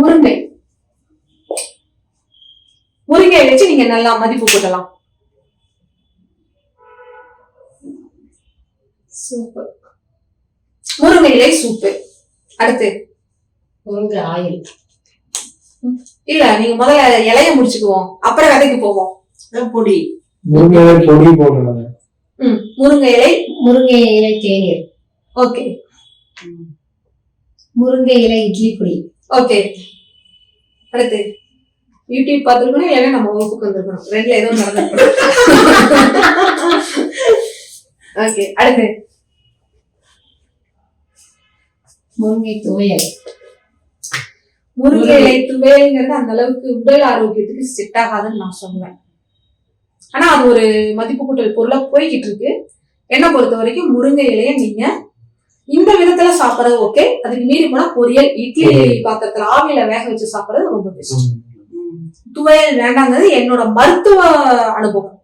முருங்கை முருங்கையை வச்சு நீங்க நல்லா மதிப்பு கூட்டலாம். சூப்பர். முருங்கை இலை சூப்பு. அடுத்து முருங்கை ஆயில். இல்ல நீங்க முதல்ல இலைய முடிச்சுக்குவோம், அப்புறம் விதைக்கு போவோம். பொடி முருங்கை இலை பொடி போடுறாங்க. முருங்கை இலை தேநீர். ஓகே. முருங்கை இலை இட்லி பொடி. ஓகே. அடுத்து யூடியூப் பார்த்துருக்கணும், இல்லைன்னா நம்ம வகுப்புக்கு வந்துருக்கணும், ரெண்டுல ஏதோ நடந்திருக்கணும். ஓகே. அடுத்து முருங்கை துவையல். முருங்கை இலை துவையல்ங்கிறது அந்த அளவுக்கு உடல் ஆரோக்கியத்துக்கு செட் ஆகாதுன்னு நான் சொல்லுவேன். ஆனா அது ஒரு மதிப்பு கூட்டல் பொருளா போய்கிட்டு இருக்கு. என்ன பொறுத்த வரைக்கும் முருங்கை இலைய நீங்க இந்த விதத்துல சாப்பிடறது ஓகே. அதுக்கு மீறி போனா பொரியல், இட்லி பாத்திரத்துல ஆவியில வேக வச்சு சாப்பிடறது ரொம்ப பெஸ்ட். துவையல் வேண்டாங்கிறது என்னோட மருத்துவ அனுபவம்.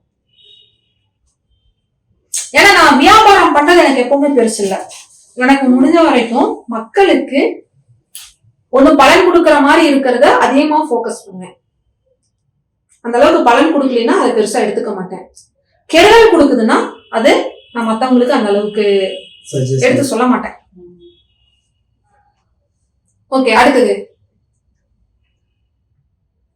ஏன்னா நான் வியாபாரம் பண்றது எனக்கு எப்பவுமே பெருசு இல்ல. எனக்கு முடிஞ்ச வரைக்கும் மக்களுக்கு ஒண்ணு பலன் கொடுக்கற மாதிரி இருக்கிறத அதிகமா போக்கஸ் பண்ணுவேன். அந்த அளவுக்கு பலன் கொடுக்கலன்னா அதை பெருசா எடுத்துக்க மாட்டேன். கெடுதல் கொடுக்குதுன்னா அது நான் மத்தவங்களுக்கு அந்த அளவுக்கு எடுத்து சொல்ல மாட்டேன். ஓகே. அடுத்தது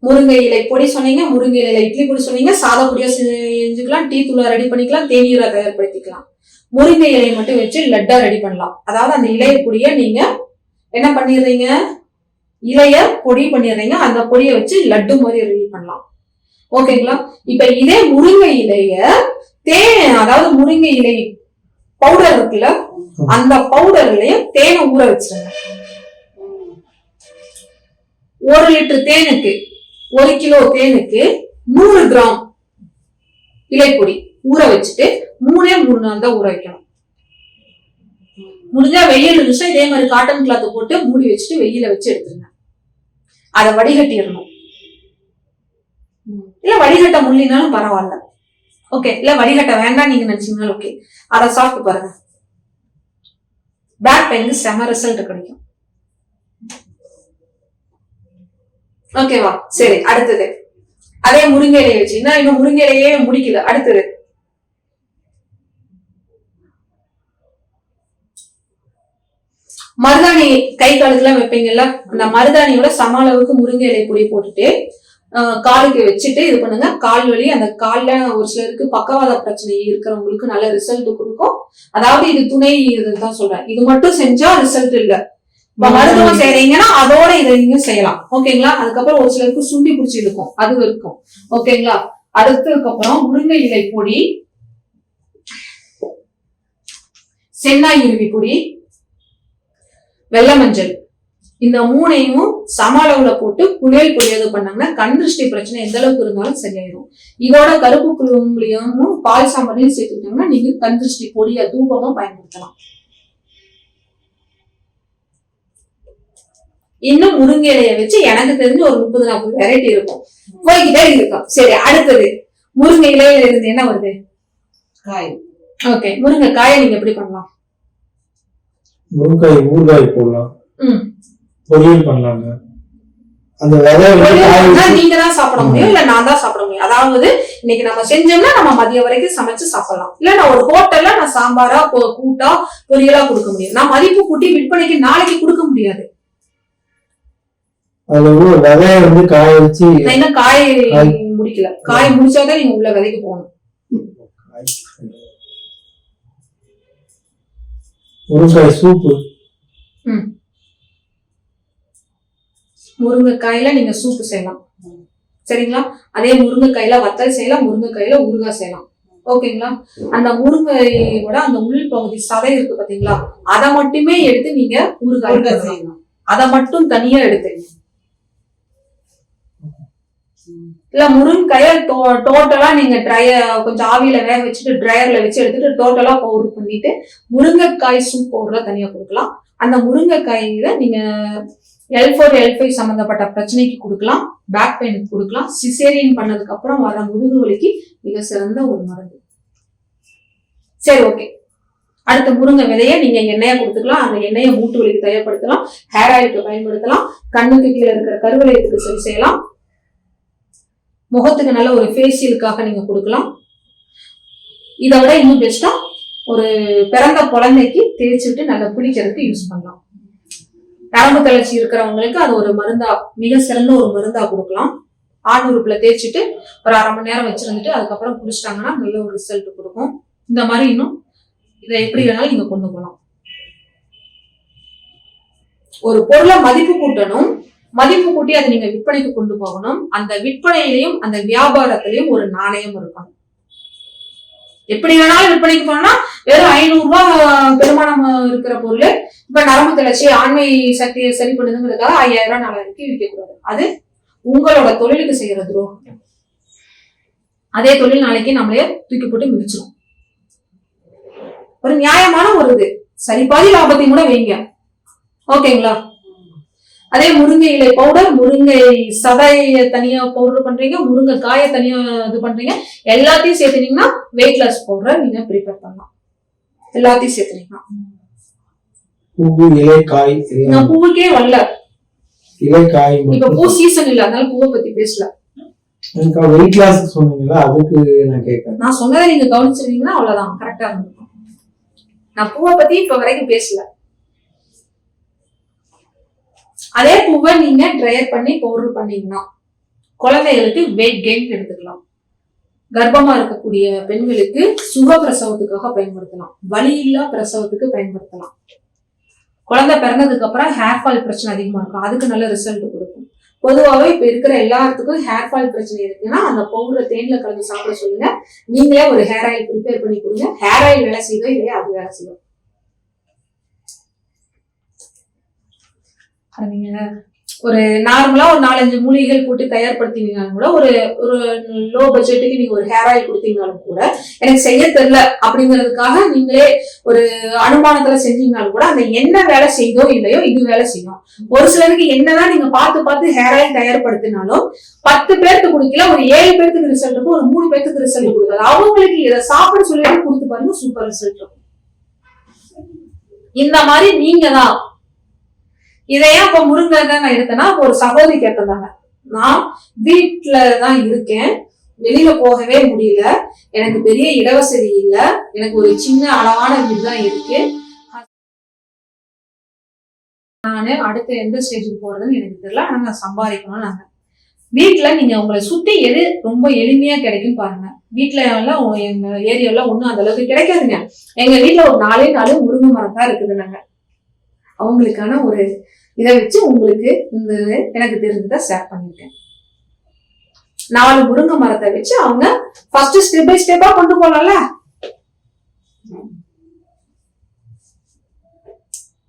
முருங்கை இலை பொடி சொன்னீங்க, முருங்கை இலை இட்லி பொடி சொன்னீங்க, சாத பொடியா செஞ்சுக்கலாம், டீ தூளா ரெடி பண்ணிக்கலாம், தேநீரா தயார்படுத்திக்கலாம். முருங்கை இலையை மட்டும் வச்சு லட்டா ரெடி பண்ணலாம். அதாவது அந்த இலைய பொடிய நீங்க என்ன பண்ணிடுறீங்க, இலைய பொடி பண்ணிடுறீங்க, அந்த பொடியை வச்சு லட்டு மாதிரி ரெடி பண்ணலாம். ஓகேங்களா? இப்ப இதே முருங்கை இலைய அதாவது முருங்கை இலை பவுடர் இருக்குல்ல, அந்த பவுடர்லயும் தேனை ஊற வச்சிருங்க. 1 லிட்டர் தேனுக்கு 1 கிலோ தேனுக்கு 100 கிராம் இலைப்பொடி ஊற வச்சுட்டு 3 நாள் தான் ஊற வைக்கணும். முடிஞ்சா வெயில் இருந்துச்சா இதே மாதிரி காட்டன் கிளாத் போட்டு மூடி வச்சுட்டு வெயில வச்சு எடுத்துருங்க. அதை வடிகட்டிடணும். இல்ல வடிகட்ட முடியினாலும் பரவாயில்ல. ஓகே. இல்ல வடிகட்ட வேண்டாம் நீங்க நினைச்சீங்கன்னாலும் ஓகே. அதை சாப்பிட்டு பாருங்க, பேக் பெயினுக்கு செம ரிசல்ட் கிடைக்கும். ஓகேவா? சரி. அடுத்தது அதே முருங்கை இலையை வச்சு இன்னும் முருங்கை இலையே முடிக்கல. அடுத்தது மருதாணி கை காலுக்குலாம் வைப்பீங்கல்ல, அந்த மருதாணியோட சம அளவுக்கு முருங்கை இலை பொடி போட்டுட்டு காலுக்கு வச்சுட்டு இது பண்ணுங்க. கால் வலி, அந்த கால்ல ஒரு சிலருக்கு பக்கவாத பிரச்சனை இருக்கிறவங்களுக்கு நல்ல ரிசல்ட் கொடுக்கும். அதாவது இது துணை இதுதான் சொல்றேன், இது மட்டும் செஞ்சா ரிசல்ட் இல்ல. மருத்துவம் செய்றீங்கன்னா அதோட இதை நீங்க செய்யலாம். ஓகேங்களா? அதுக்கப்புறம் ஒரு சிலருக்கு சுண்டி பிடிச்சி இருக்கும், அது இருக்கும். ஓகேங்களா? அடுத்ததுக்கு அப்புறம் முருங்கை இலை பொடி, சென்னாய் இறுதி பொடி, வெள்ளை மஞ்சள், இந்த 3ஐயும் சம அளவுல போட்டு புளியல் பொடியாது பண்ணாங்கன்னா கண் திருஷ்டி பிரச்சனை எந்த அளவுக்கு இருந்தாலும் சரியாயிடும். இதோட கருப்பு புளியும் பால் சாம்பாரையும் சேர்த்துக்கிட்டீங்கன்னா நீங்க கண் திருஷ்டி பொடிய தூபமா பயன்படுத்தலாம். இன்னும் முருங்கை இலைய வச்சு எனக்கு தெரிஞ்சு ஒரு 30-40 வெரைட்டி இருக்கும், போய்கிட்டே இருக்கும். சரி. அடுத்தது முருங்கை இலையில இருந்து என்ன வருது? காய். ஓகே. முருங்கை காயை நீங்க எப்படி பண்ணலாம்? முருங்கை ஊறுகாய் போடலாம், பொரியல் பண்ணலாங்க. அந்த நீங்க தான் சாப்பிட முடியும், இல்ல நான் தான் சாப்பிட முடியும். அதாவது இன்னைக்கு நம்ம செஞ்சோம்னா நம்ம மதியம் வரைக்கும் சமைச்சு சாப்பிடலாம். இல்ல நான் ஒரு ஹோட்டல்ல நான் சாம்பாரா கூட்டா பொரியலா கொடுக்க முடியும். நான் மதிப்பு கூட்டி விற்பனைக்கு நாளைக்கு கொடுக்க முடியாது. விதைய வந்து காய வச்சு இன்னும் காய் முடிக்கல. காய் முடிச்சாதான் நீங்க உள்ள விதைக்கு போகணும். முருங்கைக்காய் சூப்பு. முருங்கைக்காயில நீங்க சூப்பு செய்யலாம். சரிங்களா? அதே முருங்கைக்காயில வத்தல் செய்யலாம், முருங்கைக்காயில ஊறுகாய் செய்யலாம். ஓகேங்களா? அந்த முருங்கையோட அந்த உள் பகுதி சதை இருக்கு பாத்தீங்களா, அதை மட்டுமே எடுத்து நீங்க ஊறுகாய் செய்யலாம். அதை மட்டும் தனியா எடுத்துங்க. இல்ல முருங்கைக்காய டோட்டலா நீங்க கொஞ்சம் ஆவியில வேக வச்சுட்டு ட்ரையர்ல வச்சு எடுத்துட்டு டோட்டலா பவுடர் பண்ணிட்டு முருங்கைக்காய் சூப் பவுடரா தனியா கொடுக்கலாம். அந்த முருங்கைக்காயில நீங்க L4 L5 சம்பந்தப்பட்ட பிரச்சனைக்கு கொடுக்கலாம், பேக் பெயினுக்கு கொடுக்கலாம், சிசேரியன் பண்ணதுக்கு அப்புறம் வர முதுகு வலிக்கு மிக சிறந்த ஒரு மருந்து. சரி. ஓகே. அடுத்த முருங்கை விதையை நீங்க எண்ணெயா கொடுத்துக்கலாம். அந்த எண்ணெயை மூட்டு வலிக்கு தயார்படுத்தலாம், ஹேர் ஆயிலுக்கு பயன்படுத்தலாம், கண்ணுக்கு கீழே இருக்கிற கருவளையத்துக்கு சரி செய்யலாம், முகத்துக்கு நல்ல ஒரு ஃபேஷியலுக்காக நீங்க கொடுக்கலாம். இதை விட இன்னும் பெஸ்டா ஒரு பிறந்த குழந்தைக்கு தேய்ச்சிட்டு நல்லா குளிக்கிறதுக்கு யூஸ் பண்ணலாம். நரம்பு தளர்ச்சி இருக்கிறவங்களுக்கு அது ஒரு மருந்தா, மிக சிறந்த ஒரு மருந்தா கொடுக்கலாம். ஆண் உறுப்புல தேய்ச்சிட்டு ஒரு 1/2 மணி நேரம் வச்சிருந்துட்டு அதுக்கப்புறம் குளிச்சிட்டாங்கன்னா நல்ல ஒரு ரிசல்ட் கொடுக்கும். இந்த மாதிரி இன்னும் இதை எப்படி வேணாலும் நீங்க கொண்டு போகலாம். ஒரு பொருளை மதிப்பு கூட்டணும், மதிப்பு கூட்டி அதை நீங்க விற்பனைக்கு கொண்டு போகணும். அந்த விற்பனையிலையும் அந்த வியாபாரத்திலையும் ஒரு நாணயம் இருக்கணும். எப்படி வேணாலும் விற்பனைக்கு போனா வெறும் 500 ரூபாய் பெருமானம் இருக்கிற பொருள் இப்ப நரம்பு தளர்ச்சி ஆண்மை சக்தியை சரி பண்ணுதுங்கிறதுக்காக 5000 ரூபாய் 4000 விற்க கூடாது. அது உங்களோட தொழிலுக்கு செய்யற துரோகம். அதே தொழில் நாளைக்கு நம்மளே தூக்கி போட்டு மிதிச்சிடும். ஒரு நியாயமான ஒரு இது சரி பாதி லாபத்தையும் கூட வைங்க. ஓகேங்களா? அதே முருங்கை இலை பவுடர், முருங்கை சதைய தனியா பவுடர் பண்றீங்க, முருங்கை காயை தனியா இது பண்றீங்க, எல்லாத்தையும் சேர்த்துனீங்கன்னா வெயிட் லாஸ் பவுடர் நீங்க ப்ரிப்பேர் பண்ணலாம். எல்லாத்தையும் சேர்த்துனீங்கன்னா பூ இலை காய் நான் பூவுக்கே வரல. இலை காய் இப்ப பூ சீசன் இல்ல, அதனால பூவை பத்தி பேசல. வெயிட் லாஸ் சொன்னீங்களா, அதுக்கு நான் கேட்கறேன். நான் சொன்னதை நீங்க கவனிச்சிருந்தீங்கன்னா அவ்வளவுதான், கரெக்டா இருந்திருக்கும். நான் பூவை பத்தி இப்ப வரைக்கும் பேசல. அதே பூவை நீங்க ட்ரையர் பண்ணி பவுடர் பண்ணீங்கன்னா குழந்தைகளுக்கு வெயிட் கெயின் எடுத்துக்கலாம். கர்ப்பமா இருக்கக்கூடிய பெண்களுக்கு சுக பிரசவத்துக்காக பயன்படுத்தலாம், வலி இல்லா பிரசவத்துக்கு பயன்படுத்தலாம். குழந்தை பிறந்ததுக்கு அப்புறம் ஹேர் ஃபால் பிரச்சனை அதிகமா இருக்கும், அதுக்கு நல்ல ரிசல்ட் கொடுக்கும். பொதுவாகவே இப்ப இருக்கிற எல்லாத்துக்கும் ஹேர் ஃபால் பிரச்சனை இருக்குன்னா அந்த பவுடரை தேன்ல கலந்து சாப்பிட சொல்லுங்க. நீங்களே ஒரு ஹேர் ஆயில் ப்ரிப்பேர் பண்ணி கொடுங்க. ஹேர் ஆயில் வேலை செய்தோ இல்லையா, அது வேலை செய்யும். நீங்க ஒரு நார்மலா ஒரு 4-5 மூலிகைகள் போட்டு தயார்படுத்தினீங்கனாலும் கூட, ஒரு ஒரு லோ பட்ஜெட்டுக்கு நீங்க ஒரு ஹேர் ஆயில் கொடுத்தீங்கனாலும் கூட, எனக்கு செய்ய தெரியல அப்படிங்கிறதுக்காக நீங்களே ஒரு அனுமானத்துல செஞ்சீங்கனாலும் கூட அந்த என்ன வேலை செய்தோ இல்லையோ இது வேலை செய்யும். ஒரு சிலருக்கு என்னதான் நீங்க பார்த்து ஹேர் ஆயில் தயார்படுத்தினாலும் 10 பேருக்கு குடிக்கல, ஒரு 7 பேருக்கு ரிசல்ட் இருக்கும், ஒரு 3 பேருக்கு ரிசல்ட் கொடுக்காது. அவங்களுக்கு இதை சாப்பிட சொல்லிட்டு கொடுத்து பாருங்க, சூப்பர் ரிசல்ட் இருக்கும். இந்த மாதிரி நீங்க தான் இதையா இப்ப முருங்கை நான் எடுத்தேன்னா ஒரு சகோதரி கேட்டிருந்தாங்க, நான் வீட்டுலதான் இருக்கேன், வெளியில போகவே முடியல, எனக்கு பெரிய இடவசதி இல்ல, எனக்கு ஒரு சின்ன அளவான வீடு தான் இருக்கு, நானு அடுத்த எந்த ஸ்டேஜுக்கு போறதுன்னு எனக்கு தெரியல, ஆனா நான் சம்பாதிக்கணும். நாங்க வீட்டுல நீங்க உங்களை சுத்தி எது ரொம்ப எளிமையா கிடைக்கும் பாருங்க. வீட்டுல எல்லாம் எங்க ஏரியால ஒண்ணும் அந்த அளவுக்கு கிடைக்காதுங்க. எங்க வீட்டுல ஒரு 4 முருங்கை மரம் தான் இருக்குது. நாங்க அவங்களுக்கான ஒரு இதை வச்சு உங்களுக்கு இந்த எனக்கு தெரிஞ்சதை ஷேர் பண்ணிருக்கேன். 4 முருங்கை மரத்தை வச்சு அவங்க ஃபர்ஸ்ட் ஸ்டெப் பை ஸ்டெப்பா கொண்டு போகலாம்ல.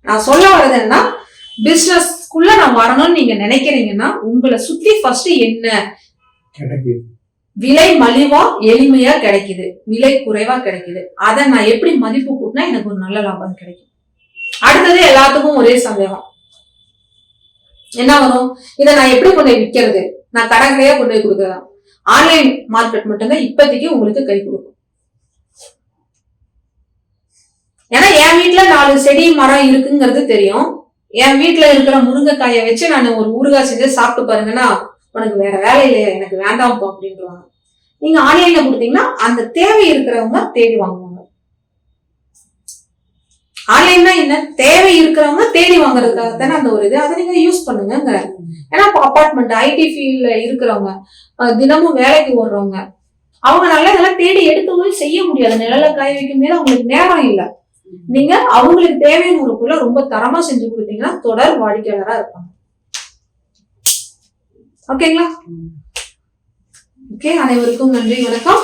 நான் சொல்ல வர்றது என்னன்னா, பிசினஸ்க்குள்ள நான் வரணும்னு நீங்க நினைக்கிறீங்கன்னா உங்களை சுத்தி ஃபர்ஸ்ட் என்ன கிடைக்குது, விலை மலிவா எளிமையா கிடைக்குது, விலை குறைவா கிடைக்குது, அதை நான் எப்படி மதிப்பு கூட்டினா எனக்கு ஒரு நல்ல லாபம் கிடைக்கும். அடுத்தது எல்லாத்துக்கும் ஒரே சந்தேகம் என்ன வரும், இதை நான் எப்படி கொண்டு போய் விற்கிறது, நான் கடைக்கடையா கொண்டு போய் கொடுக்கறதா? ஆன்லைன் மார்க்கெட் மட்டும்தான் இப்போதைக்கு உங்களுக்கு கை கொடுக்கும். ஏன்னா என் வீட்டுல 4 செடி மரம் இருக்குங்கிறது தெரியும். என் வீட்டுல இருக்கிற முருங்கைக்காயை வச்சு நான் ஒரு ஊறுகாய் செஞ்சு சாப்பிட்டு பாருங்கன்னா, உனக்கு வேற வேலை இல்லையா, எனக்கு வேண்டாம்ப்பா அப்படின்றாங்க. நீங்க ஆன்லைன்ல கொடுத்தீங்கன்னா அந்த தேவை இருக்கிறவங்க தேடி வாங்குவாங்க. ஆன்லைன்னா என்ன, தேவை இருக்கிறவங்க தேடி வாங்குறதுக்காக தானே அந்த ஒரு இது, அதை நீங்க யூஸ் பண்ணுங்க. ஏன்னா அபார்ட்மெண்ட் ஐடி ஃபீல்ட்ல இருக்கிறவங்க, தினமும் வேலைக்கு ஓடுறவங்க, அவங்க நல்லா இதெல்லாம் தேடி எடுத்து செய்ய முடியாது. நிழல காய வைக்கும் போது அவங்களுக்கு நேரம் இல்லை. நீங்க அவங்களுக்கு தேவையான ஒரு பொருளை ரொம்ப தரமா செஞ்சு கொடுத்தீங்கன்னா தொடர் வாடிக்கையாளரா இருப்பாங்க. ஓகேங்களா? ஓகே, அனைவருக்கும் நன்றி, வணக்கம்.